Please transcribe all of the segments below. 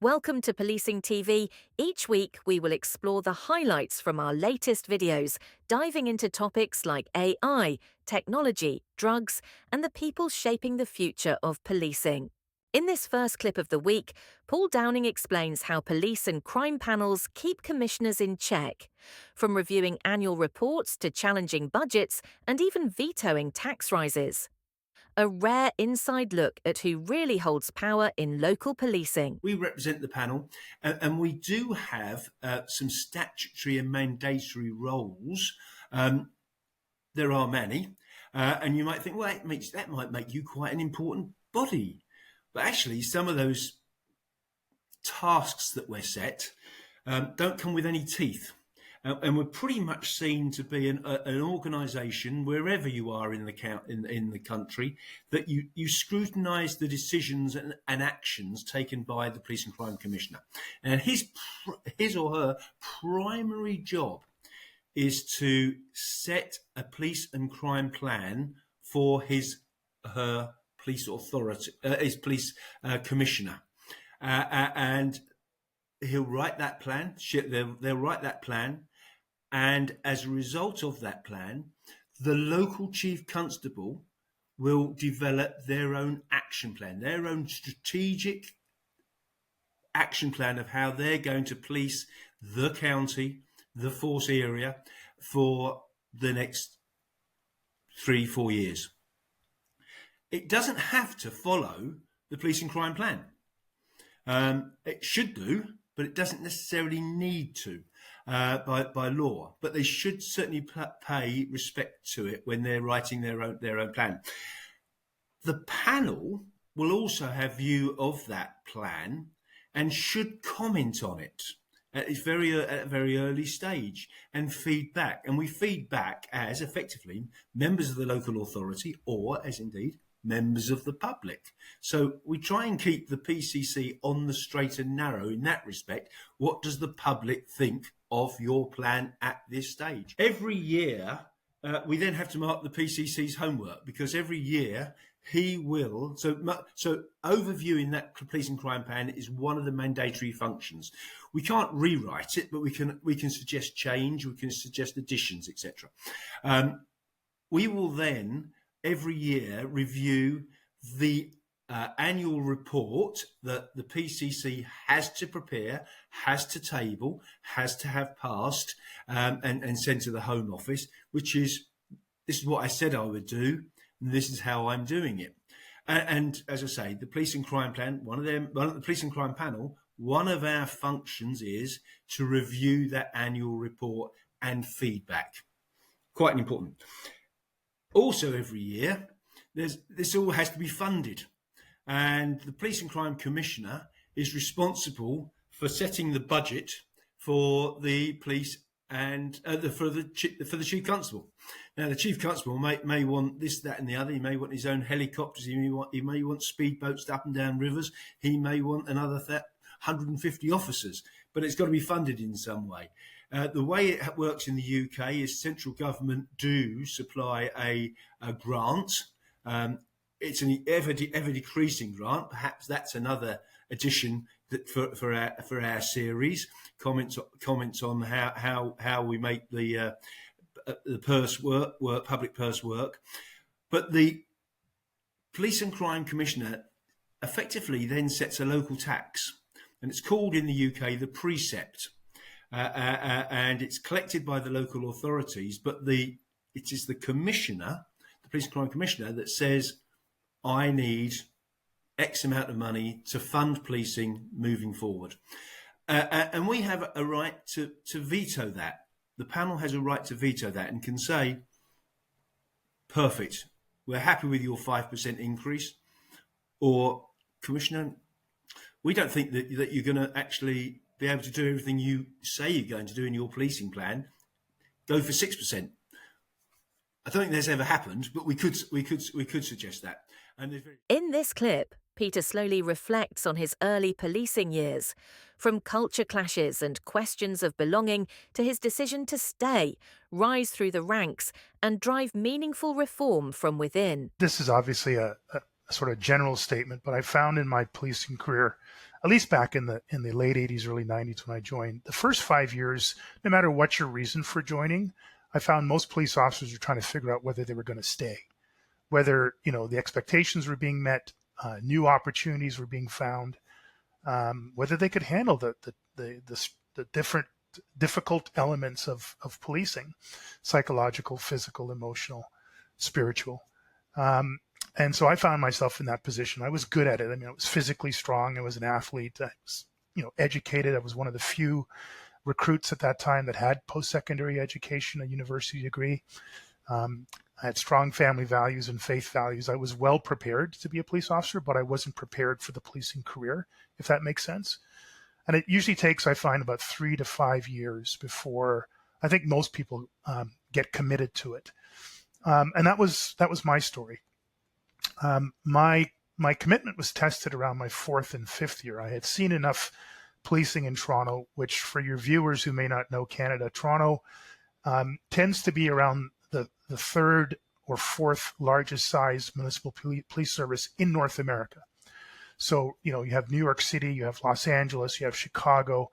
Welcome to Policing TV. Each week, we will explore the highlights from our latest videos, diving into topics like AI, technology, drugs, and the people shaping the future of policing. In this first clip of the week, Paul Downing explains how police and crime panels keep commissioners in check, from reviewing annual reports to challenging budgets and even vetoing tax rises. A rare inside look at who really holds power in local policing. We represent the panel, and we do have some statutory and mandatory roles. There are many, and you might think, well, that might make you quite an important body. But actually, some of those tasks that we're set don't come with any teeth. And we're pretty much seen to be an organisation, wherever you are in the country, that you scrutinise the decisions and actions taken by the Police and Crime Commissioner. And his or her primary job is to set a police and crime plan for her police authority, his police commissioner, and he'll write that plan. They'll write that plan. And as a result of that plan, the local chief constable will develop their own action plan, their own strategic action plan of how they're going to police the county, the force area for the next 3-4 years. It doesn't have to follow the police and crime plan. It should do, but it doesn't necessarily need to by law. But they should certainly pay respect to it when they're writing their own plan. The panel will also have view of that plan and should comment on it at a very early stage and feedback. And we feed back as effectively members of the local authority, or as indeed members of the public. So we try and keep the PCC on the straight and narrow in that respect. What does the public think of your plan at this stage? Every year, we then have to mark the PCC's homework, because every year he will. So overviewing that police and crime plan is one of the mandatory functions. We can't rewrite it, but we can suggest change, we can suggest additions, etc. We will then every year review the annual report that the PCC has to prepare, has to table, has to have passed and sent to the Home Office, this is what I said I would do, and this is how I'm doing it. And as I say, the police and crime plan, the police and crime panel, one of our functions is to review that annual report and feedback. Quite important. Also, every year, this all has to be funded, and the Police and Crime Commissioner is responsible for setting the budget for the police and for the Chief Constable. Now, the Chief Constable may want this, that, and the other. He may want his own helicopters. He may want speedboats up and down rivers. He may want another 150 officers, but it's got to be funded in some way. The way it works in the UK is central government do supply a grant. It's an ever decreasing grant. Perhaps that's another addition that for our series. Comments on how we make the purse work, public purse work. But the Police and Crime Commissioner effectively then sets a local tax, and it's called in the UK the precept. And it's collected by the local authorities, but it is the commissioner, the Police and Crime Commissioner, that says, I need X amount of money to fund policing moving forward. And we have a right to veto that. The panel has a right to veto that and can say, perfect, we're happy with your 5% increase, or Commissioner, we don't think that you're going to actually be able to do everything you say you're going to do in your policing plan. Go for 6%. I don't think that's ever happened, but we could suggest that. In this clip, Peter Sloly reflects on his early policing years, from culture clashes and questions of belonging to his decision to stay, rise through the ranks, and drive meaningful reform from within. This is obviously a sort of general statement, but I found in my policing career at least back in the late 80s, early 90s when I joined. The first 5 years, no matter what your reason for joining, I found most police officers were trying to figure out whether they were going to stay, whether the expectations were being met, new opportunities were being found, whether they could handle the different difficult elements of policing, psychological, physical, emotional, spiritual. And so I found myself in that position. I was good at it. I mean, I was physically strong. I was an athlete. I was, educated. I was one of the few recruits at that time that had post-secondary education, a university degree. I had strong family values and faith values. I was well prepared to be a police officer, but I wasn't prepared for the policing career, if that makes sense. And it usually takes, I find, about 3 to 5 years before I think most people get committed to it. And that was my story. My commitment was tested around my 4th and 5th year. I had seen enough policing in Toronto, which for your viewers who may not know Canada, Toronto tends to be around the 3rd or 4th largest size municipal police service in North America. So, you have New York City, you have Los Angeles, you have Chicago,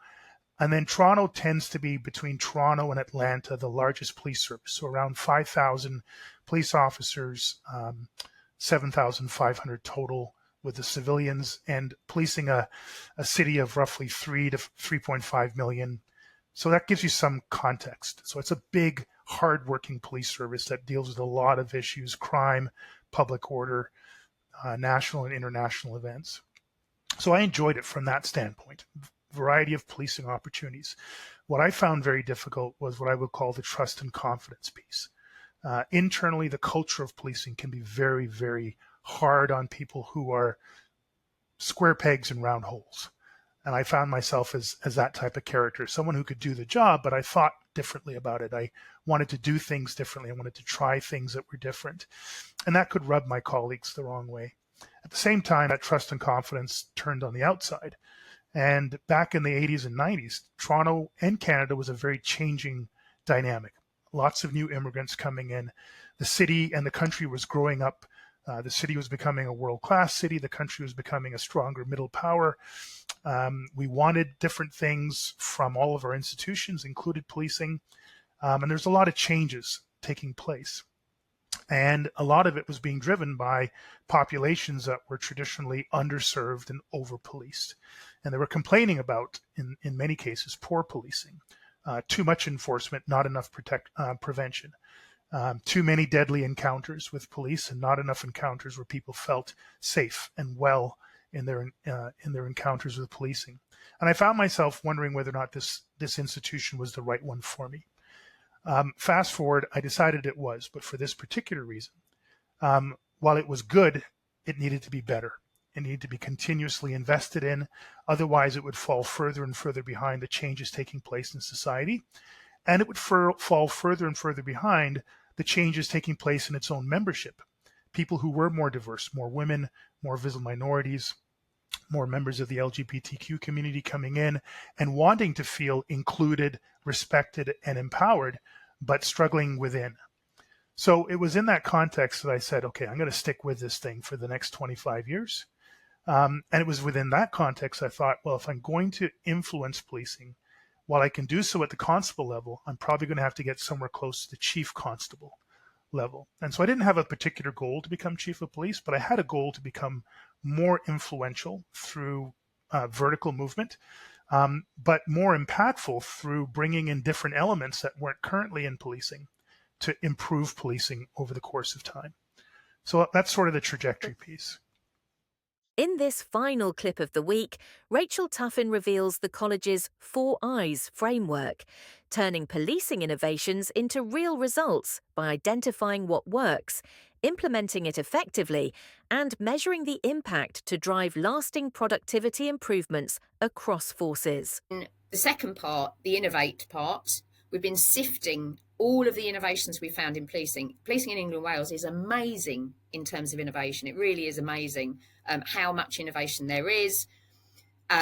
and then Toronto tends to be, between Toronto and Atlanta, the largest police service. So around 5,000 police officers, 7,500 total with the civilians, and policing a city of roughly 3 to 3.5 million. So that gives you some context. So it's a big, hardworking police service that deals with a lot of issues: crime, public order, national and international events. So I enjoyed it from that standpoint. Variety of policing opportunities. What I found very difficult was what I would call the trust and confidence piece. Internally, the culture of policing can be very, very hard on people who are square pegs and round holes. And I found myself as that type of character, someone who could do the job, but I thought differently about it. I wanted to do things differently. I wanted to try things that were different. And that could rub my colleagues the wrong way. At the same time, that trust and confidence turned on the outside. And back in the 80s and 90s, Toronto and Canada was a very changing dynamic. Lots of new immigrants coming in. The city and the country was growing up. The city was becoming a world-class city. The country was becoming a stronger middle power. We wanted different things from all of our institutions, included policing. And there's a lot of changes taking place. And a lot of it was being driven by populations that were traditionally underserved and over-policed. And they were complaining about, in many cases, poor policing, too much enforcement, not enough prevention, too many deadly encounters with police and not enough encounters where people felt safe and well in their encounters with policing. And I found myself wondering whether or not this institution was the right one for me. Fast forward, I decided it was, but for this particular reason. While it was good, it needed to be better. It needed to be continuously invested in. Otherwise, it would fall further and further behind the changes taking place in society. And it would fall further and further behind the changes taking place in its own membership. People who were more diverse, more women, more visible minorities, more members of the LGBTQ community coming in and wanting to feel included, respected, and empowered, but struggling within. So it was in that context that I said, okay, I'm going to stick with this thing for the next 25 years. And it was within that context I thought, well, if I'm going to influence policing, while I can do so at the constable level, I'm probably going to have to get somewhere close to the chief constable level. And so I didn't have a particular goal to become chief of police, but I had a goal to become more influential through vertical movement, but more impactful through bringing in different elements that weren't currently in policing to improve policing over the course of time. So that's sort of the trajectory piece. In this final clip of the week, Rachel Tuffin reveals the college's 4 Eyes framework, turning policing innovations into real results by identifying what works, implementing it effectively, and measuring the impact to drive lasting productivity improvements across forces. In the second part, the innovate part, we've been sifting all of the innovations we found in policing. Policing in England and Wales is amazing in terms of innovation. It really is amazing how much innovation there is.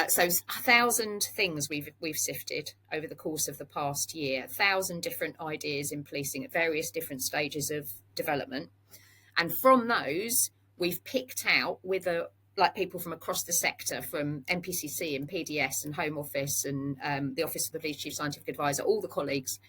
So 1,000 things we've sifted over the course of the past year, 1,000 different ideas in policing at various different stages of development. And from those, we've picked out with a like people from across the sector, from NPCC and PDS and Home Office and the Office of the Police Chief Scientific Advisor, all the colleagues,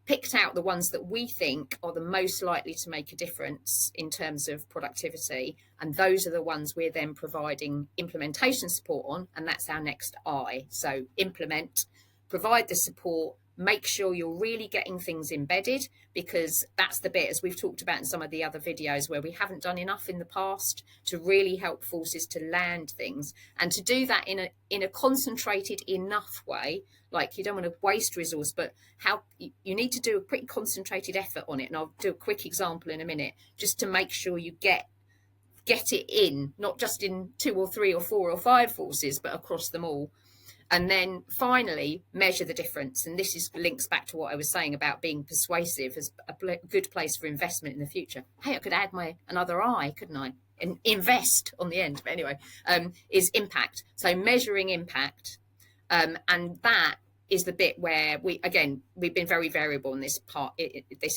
picked out the ones that we think are the most likely to make a difference in terms of productivity. And those are the ones we're then providing implementation support on. And that's our next I. So implement, provide the support, make sure you're really getting things embedded, because that's the bit, as we've talked about in some of the other videos, where we haven't done enough in the past to really help forces to land things, and to do that in a concentrated enough way. Like, you don't want to waste resource, but how you need to do a pretty concentrated effort on it. And I'll do a quick example in a minute, just to make sure you get it in, not just in 2 or 3 or 4 or 5 forces, but across them all. And then finally, measure the difference. And this links back to what I was saying about being persuasive as a good place for investment in the future. Hey, I could add another I, couldn't I? And invest on the end. But anyway, is impact. So measuring impact. And that is the bit where we've been very variable in this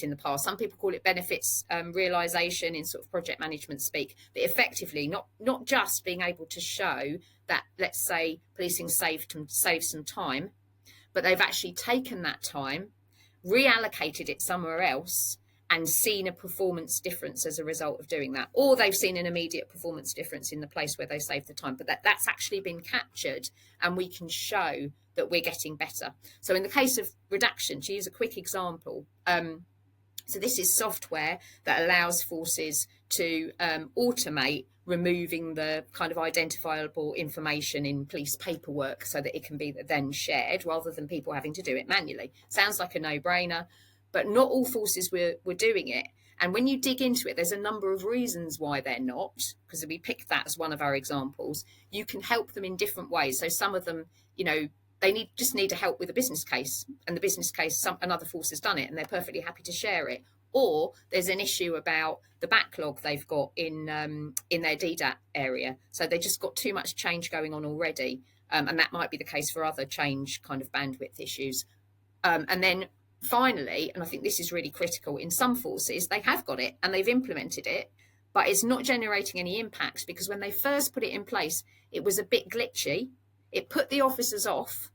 in the past. Some people call it benefits realization in sort of project management speak, but effectively not just being able to show that, let's say, policing saved some time, but they've actually taken that time, reallocated it somewhere else, and seen a performance difference as a result of doing that. Or they've seen an immediate performance difference in the place where they saved the time, but that's actually been captured, and we can show that we're getting better. So in the case of redaction, to use a quick example, so this is software that allows forces to automate removing the kind of identifiable information in police paperwork so that it can be then shared, rather than people having to do it manually. Sounds like a no-brainer, but not all forces were doing it. And when you dig into it, there's a number of reasons why they're not, because we picked that as one of our examples. You can help them in different ways. So some of them, they just need help with a business case, and the business case, another force has done it, and they're perfectly happy to share it. Or there's an issue about the backlog they've got in their DDAT area. So they just got too much change going on already. And that might be the case for other change kind of bandwidth issues. And then finally, and I think this is really critical, in some forces, they have got it and they've implemented it, but it's not generating any impact, because when they first put it in place, it was a bit glitchy. It put the officers off.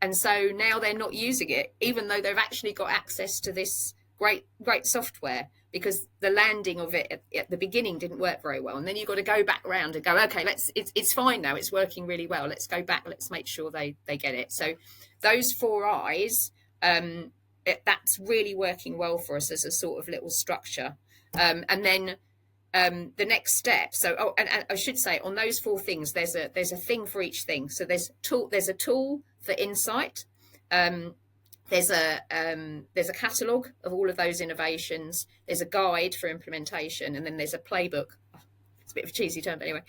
And so now they're not using it, even though they've actually got access to this great software, because the landing of it at the beginning didn't work very well. And then you've got to go back around and go, okay, it's fine now, it's working really well, let's go back, let's make sure they get it. So those 4 I's, that's really working well for us as a sort of little structure. And then the next step, so and I should say, on those 4 things, there's a thing for each thing. So there's a tool for insight. There's a catalogue of all of those innovations. There's a guide for implementation, and then there's a playbook. It's a bit of a cheesy term, but anyway,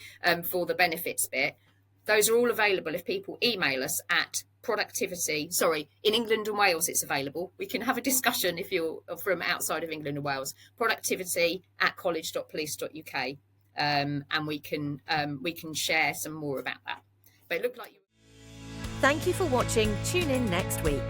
for the benefits bit. Those are all available if people email us at productivity. Sorry, in England and Wales it's available. We can have a discussion if you're from outside of England and Wales. Productivity@college.police.uk, and we can share some more about that. But it looked like you. Thank you for watching. Tune in next week.